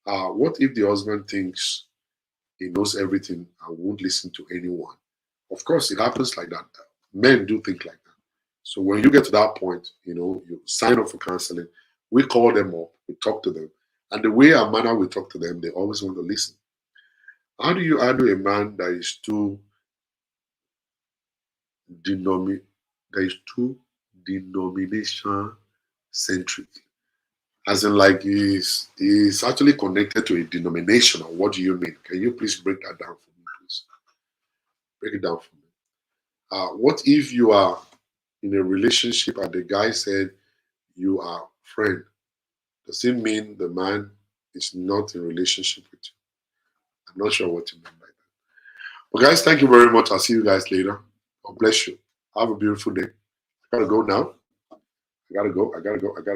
What if the husband thinks he knows everything and won't listen to anyone? Of course, it happens like that. Men do think like that. So when you get to that point, you sign up for counseling. We call them up, we talk to them, and the way our manner we talk to them, they always want to listen. How do you handle a man that is too denomi- that is too denomination centric? As in, like, is actually connected to a denomination. Or what do you mean? Can you please break that down for me, please? Break it down for me. What if you are in a relationship and the guy said you are friend? Does it mean the man is not in relationship with you? I'm not sure what you mean by that. But guys, thank you very much. I'll see you guys later. God bless you. Have a beautiful day. I gotta go now. I gotta go. I gotta go. I gotta.